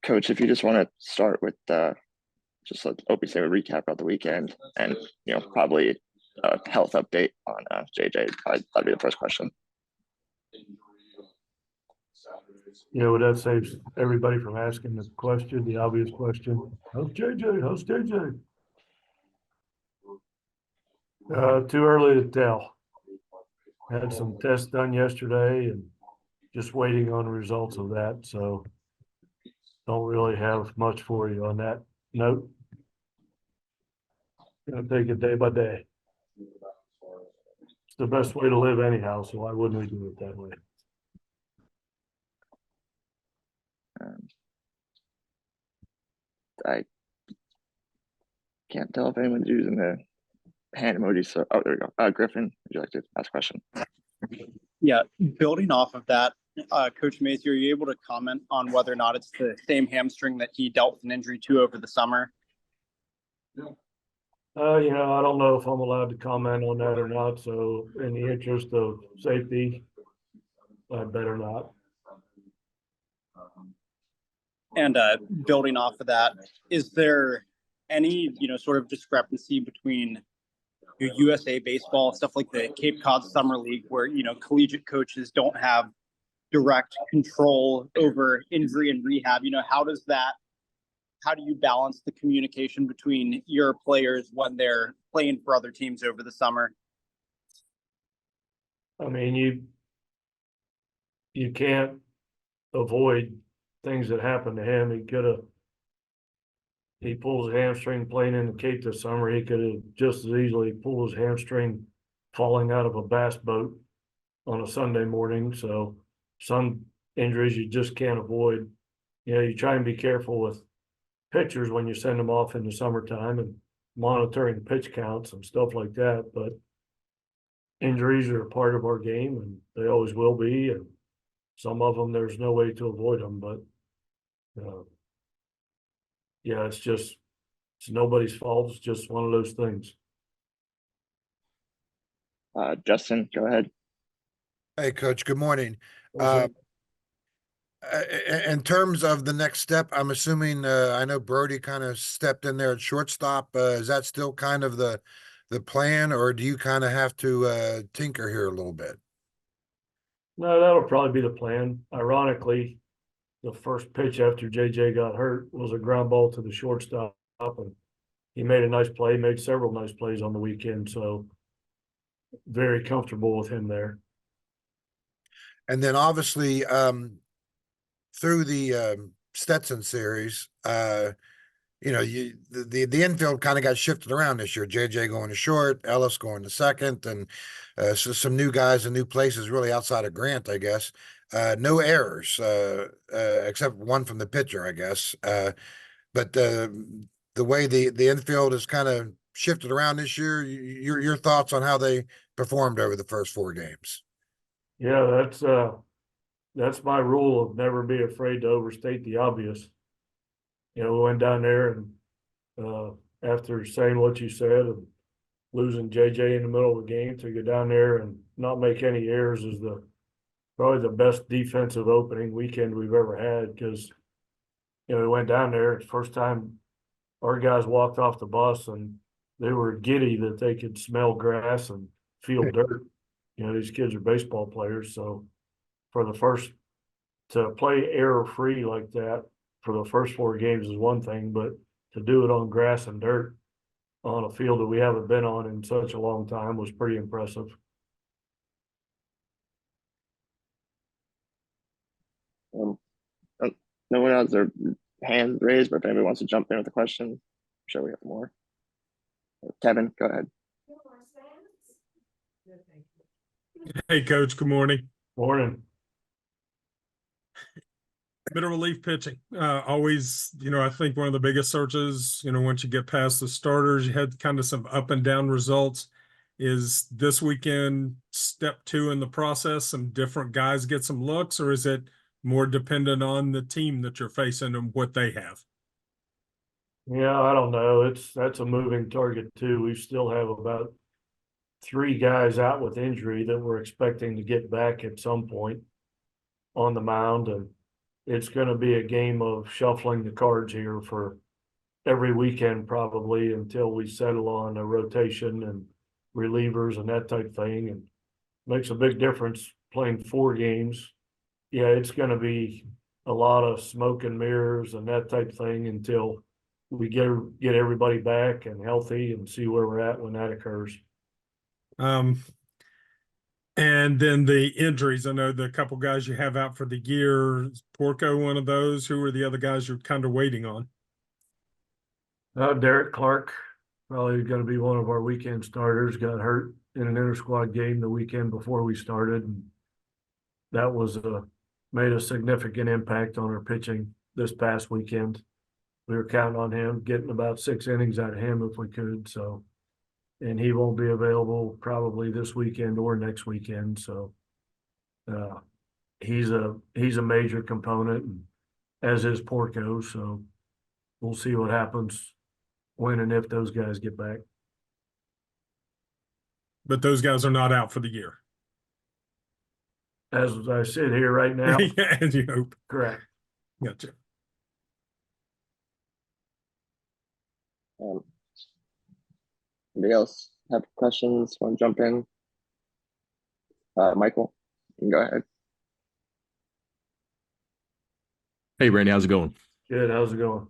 Coach, if you just want to start with just let Opie say a recap about the weekend and, probably a health update on JJ. That'd be the first question. That saves everybody from asking the question, the obvious question. How's JJ? How's JJ? Too early to tell. Had some tests done yesterday and just waiting on results of that. So don't really have much for you on that note. Gonna take it day by day. It's the best way to live anyhow, so why wouldn't we do it that way? I can't tell if anyone's using the hand emoji. So, there we go. Griffin, would you like to ask a question? Yeah, building off of that, Coach Mazey, are you able to comment on whether or not it's the same hamstring that he dealt with an injury to over the summer? I don't know if I'm allowed to comment on that or not. So in the interest of safety, I better not. And building off of that, is there any, sort of discrepancy between your USA baseball, stuff like the Cape Cod Summer League, where, collegiate coaches don't have direct control over injury and rehab? How do you balance the communication between your players when they're playing for other teams over the summer? I mean, you can't avoid things that happened to him. He pulls his hamstring playing in the Cape this summer. He could have just as easily pulled his hamstring falling out of a bass boat on a Sunday morning. So some injuries you just can't avoid. You try and be careful with pitchers when you send them off in the summertime and monitoring pitch counts and stuff like that. But injuries are a part of our game, and they always will be. And some of them, there's no way to avoid them. But it's nobody's fault. It's just one of those things. Justin, go ahead. Hey, Coach. Good morning. In terms of the next step, I'm assuming I know Brody kind of stepped in there at shortstop. Is that still kind of the plan, or do you kind of have to tinker here a little bit? No, that'll probably be the plan. Ironically, the first pitch after JJ got hurt was a ground ball to the shortstop, and he made a nice play, made several nice plays on the weekend. So very comfortable with him there. And then obviously, through the Stetson series, the infield kind of got shifted around this year. JJ going to short, Ellis going to second, and so some new guys in new places, really outside of Grant, I guess. No errors, except one from the pitcher, I guess. But the way the infield is kind of shifted around this year, your thoughts on how they performed over the first 4 games? Yeah, that's my rule of never be afraid to overstate the obvious. We went down there and after saying what you said and losing JJ in the middle of the game, to go down there and not make any errors is probably the best defensive opening weekend we've ever had, because we went down there, first time our guys walked off the bus and they were giddy that they could smell grass and feel dirt. These kids are baseball players, so to play error-free like that for the first 4 games is one thing, but to do it on grass and dirt on a field that we haven't been on in such a long time was pretty impressive. No one has their hands raised, but if anybody wants to jump in with a question, I'm sure we have more. Kevin, go ahead. Hey, Coach. Good morning. Morning. Middle relief pitching. Always, I think one of the biggest searches, once you get past the starters, you had kind of some up and down results. Is this weekend step 2 in the process? Some different guys get some looks, or is it more dependent on the team that you're facing and what they have? Yeah, I don't know. That's a moving target too. We still have about 3 guys out with injury that we're expecting to get back at some point on the mound, and it's going to be a game of shuffling the cards here for every weekend probably until we settle on a rotation and relievers and that type thing. And makes a big difference playing 4 games. Yeah, it's going to be a lot of smoke and mirrors and that type thing until we get everybody back and healthy and see where we're at when that occurs. And then the injuries. I know the couple guys you have out for the year. Is Porco, one of those? Who are the other guys you're kind of waiting on? Derek Clark, probably going to be one of our weekend starters, got hurt in an inter-squad game the weekend before we started. And that was made a significant impact on our pitching this past weekend. We were counting on him, getting about 6 innings out of him if we could. So, and he won't be available probably this weekend or next weekend. So, he's a major component, and as is Porco. So, we'll see what happens when and if those guys get back. But those guys are not out for the year. As I sit here right now, Yeah, as you hope. correct. Gotcha. Anybody else have questions? Want to jump in? Michael, you can go ahead. Hey, Randy, how's it going? Good. How's it going?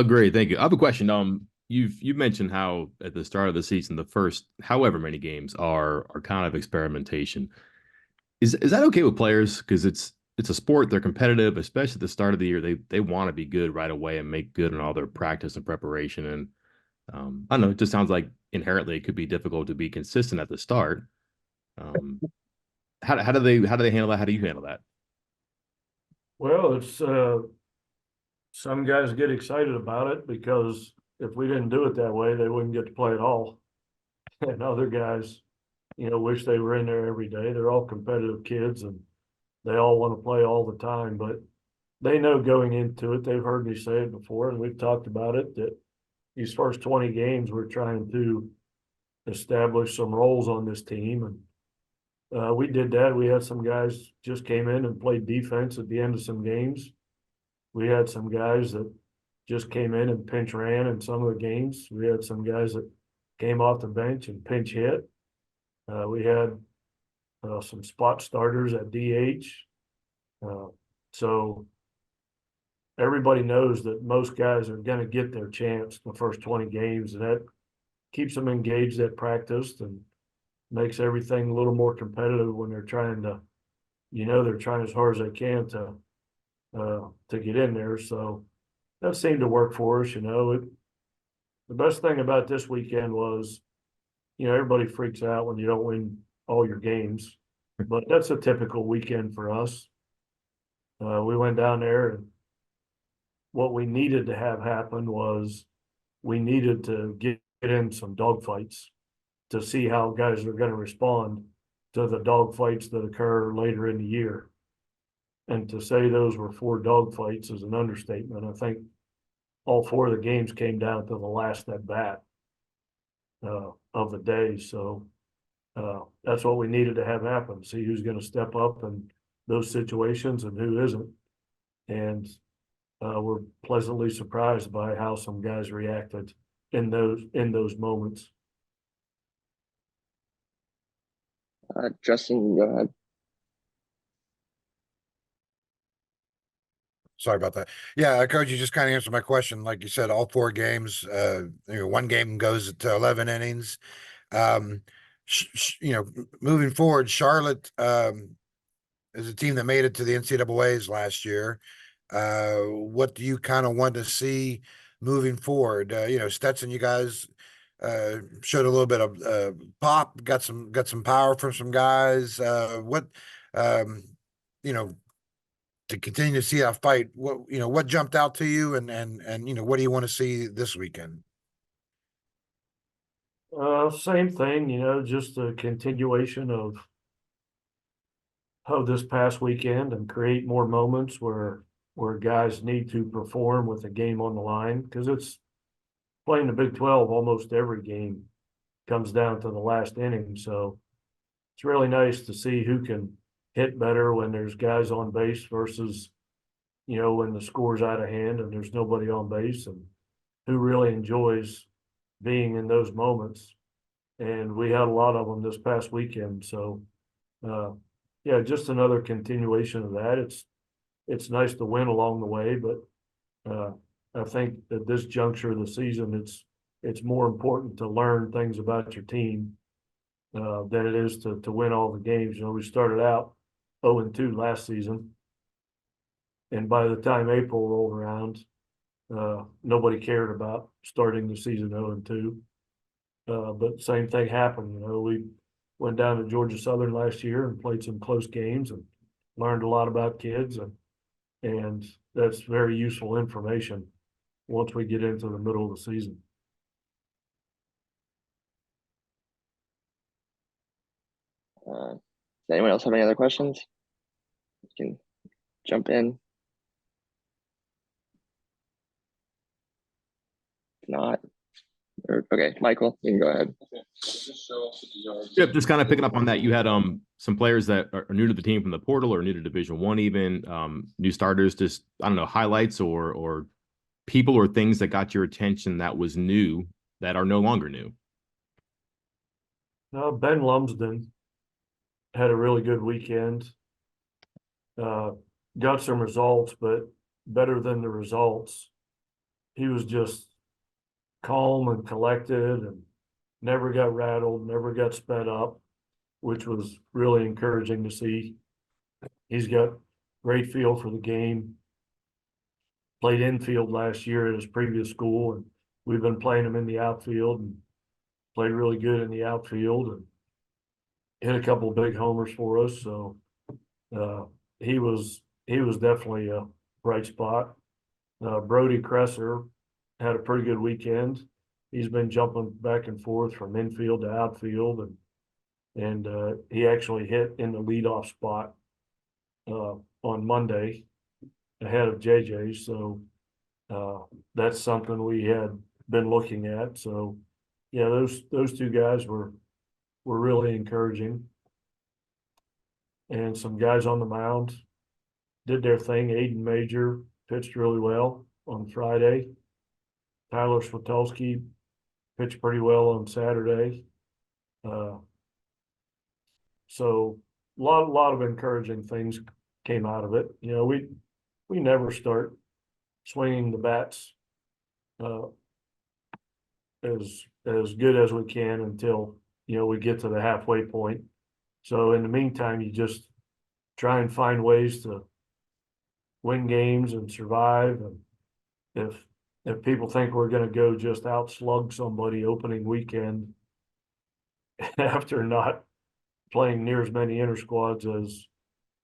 Great, thank you. I have a question. You've mentioned how at the start of the season, the first however many games are kind of experimentation. Is that okay with players? Because it's a sport, they're competitive, especially at the start of the year. They want to be good right away and make good in all their practice and preparation. And I don't know, it just sounds like inherently it could be difficult to be consistent at the start. How do they handle that? How do you handle that? Well, it's some guys get excited about it because if we didn't do it that way, they wouldn't get to play at all. And other guys, wish they were in there every day. They're all competitive kids and they all want to play all the time, but they know going into it, they've heard me say it before, and we've talked about it, that these first 20 games, we're trying to establish some roles on this team. And we did that. We had some guys just came in and played defense at the end of some games. We had some guys that just came in and pinch ran in some of the games. We had some guys that came off the bench and pinch hit. We had some spot starters at DH. So everybody knows that most guys are going to get their chance the first 20 games, and that keeps them engaged at practice and makes everything a little more competitive when they're trying to, they're trying as hard as they can to get in there. So that seemed to work for us. The best thing about this weekend was, everybody freaks out when you don't win all your games, but that's a typical weekend for us. We went down there, and what we needed to have happen was we needed to get in some dogfights to see how guys are going to respond to the dogfights that occur later in the year. And to say those were 4 dogfights is an understatement. I think all 4 of the games came down to the last at bat of the day. So that's what we needed to have happen. See who's going to step up in those situations and who isn't. And we're pleasantly surprised by how some guys reacted in those moments. Justin, go ahead. Sorry about that. Yeah, Coach, you just kind of answered my question. Like you said, all 4 games, one game goes to 11 innings. Moving forward, Charlotte is a team that made it to the NCAAs last year. What do you kind of want to see moving forward? Stetson, you guys showed a little bit of pop, got some power from some guys. To continue to see that fight, what jumped out to you, and what do you want to see this weekend? Same thing, just a continuation of this past weekend and create more moments where guys need to perform with a game on the line, because it's playing the Big 12. Almost every game comes down to the last inning. So it's really nice to see who can hit better when there's guys on base versus when the score's out of hand and there's nobody on base, and who really enjoys being in those moments. And we had a lot of them this past weekend. So, yeah, just another continuation of that. It's nice to win along the way, but I think at this juncture of the season, it's more important to learn things about your team than it is to win all the games. We started out 0-2 last season, and by the time April rolled around, nobody cared about starting the season 0-2. But same thing happened. We went down to Georgia Southern last year and played some close games and learned a lot about kids, and that's very useful information once we get into the middle of the season. Does anyone else have any other questions? You can jump in. If not, okay, Michael, you can go ahead. Yep, just kind of picking up on that. You had some players that are new to the team from the portal or new to Division I, even new starters. Just I don't know, highlights or people or things that got your attention that was new that are no longer new. Ben Lumsden had a really good weekend. Got some results, but better than the results, he was just calm and collected and never got rattled, never got sped up, which was really encouraging to see. He's got great feel for the game. Played infield last year at his previous school, and we've been playing him in the outfield, and played really good in the outfield and hit a couple of big homers for us. So he was definitely a bright spot. Brody Kresser had a pretty good weekend. He's been jumping back and forth from infield to outfield, and he actually hit in the leadoff spot on Monday ahead of JJ. So that's something we had been looking at. So yeah, those two guys were really encouraging. And some guys on the mound did their thing. Aiden Major pitched really well on Friday. Tyler Switolski pitched pretty well on Saturday. So a lot of encouraging things came out of it. We never start swinging the bats as good as we can until we get to the halfway point. So in the meantime, you just try and find ways to win games and survive. And if people think we're going to go just out slug somebody opening weekend after not playing near as many inter squads as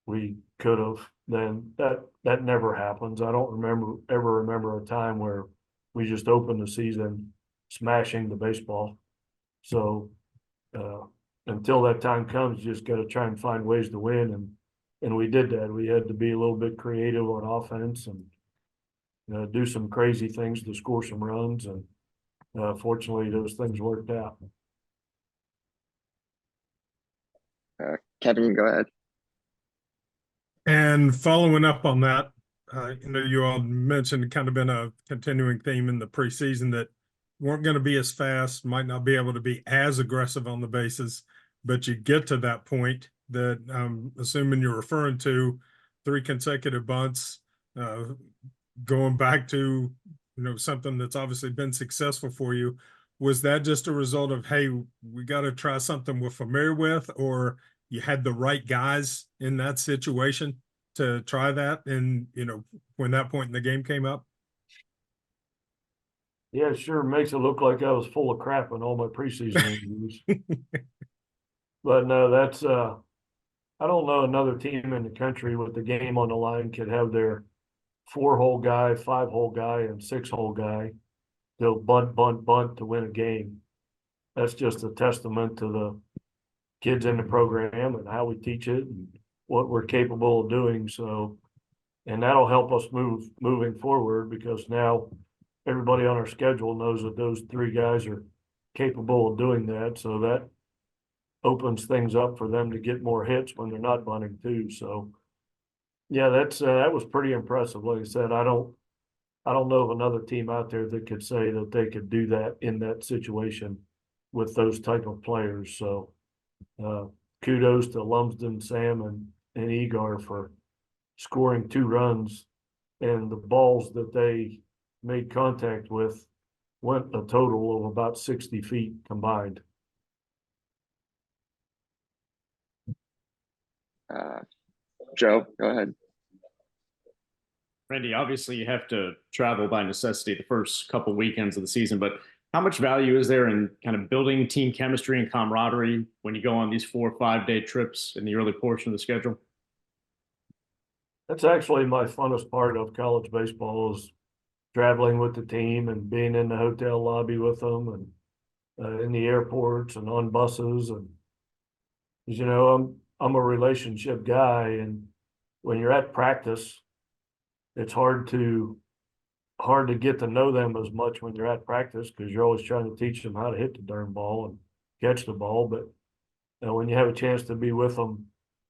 we could have, then that never happens. I don't ever remember a time where we just opened the season smashing the baseball. So until that time comes, you just got to try and find ways to win, and we did that. We had to be a little bit creative on offense and do some crazy things to score some runs, and fortunately those things worked out. Kevin, you go ahead. And following up on that, you all mentioned kind of been a continuing theme in the preseason that weren't going to be as fast, might not be able to be as aggressive on the bases, but you get to that point that I'm assuming you're referring to 3 consecutive bunts, going back to, something that's obviously been successful for you. Was that just a result of, hey, we got to try something we're familiar with, or you had the right guys in that situation to try that? And, when that point in the game came up? Yeah, it sure makes it look like I was full of crap in all my preseason interviews. But no, that's I don't know another team in the country with the game on the line could have their 4-hole guy, 5-hole guy, and 6-hole guy. They'll bunt to win a game. That's just a testament to the kids in the program and how we teach it and what we're capable of doing. So, and that'll help us moving forward, because now everybody on our schedule knows that those 3 guys are capable of doing that. So that opens things up for them to get more hits when they're not bunting too. So Yeah, that was pretty impressive. Like I said, I don't know of another team out there that could say that they could do that in that situation with those type of players. So kudos to Lumsden, Sam, and Egar for scoring 2 runs, and the balls that they made contact with went a total of about 60 feet combined. Joe, go ahead. Randy, obviously you have to travel by necessity the first couple weekends of the season, but how much value is there in kind of building team chemistry and camaraderie when you go on these 4 or 5 day trips in the early portion of the schedule? That's actually my funnest part of college baseball is traveling with the team and being in the hotel lobby with them and in the airports and on buses. And you know, I'm a relationship guy, and when you're at practice, it's hard to get to know them as much when you're at practice because you're always trying to teach them how to hit the darn ball and catch the ball. But when you have a chance to be with them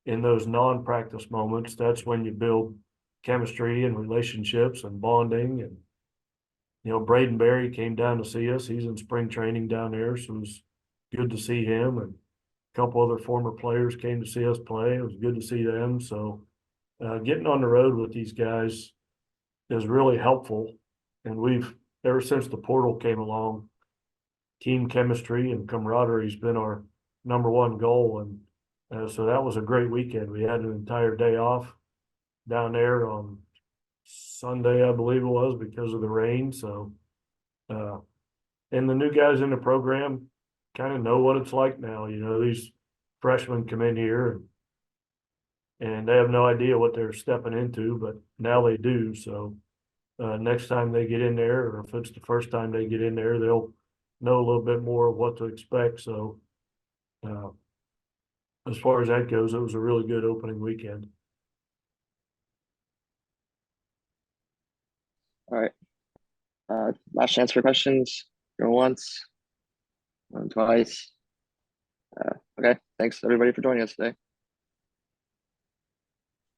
in those non-practice moments, that's when you build chemistry and relationships and bonding. And you know, Braden Berry came down to see us. He's in spring training down there, so it was good to see him. And a couple other former players came to see us play. It was good to see them. So getting on the road with these guys is really helpful. And we've, ever since the portal came along, team chemistry and camaraderie has been our #1 goal. And so that was a great weekend. We had an entire day off down there on Sunday, I believe it was, because of the rain. So, and the new guys in the program kind of know what it's like now. You know, these freshmen come in here and they have no idea what they're stepping into, but now they do. So, next time they get in there, or if it's the first time they get in there, they'll know a little bit more of what to expect. So, as far as that goes, it was a really good opening weekend. All right. Last chance for questions. Go once, going twice. Okay. Thanks everybody for joining us today.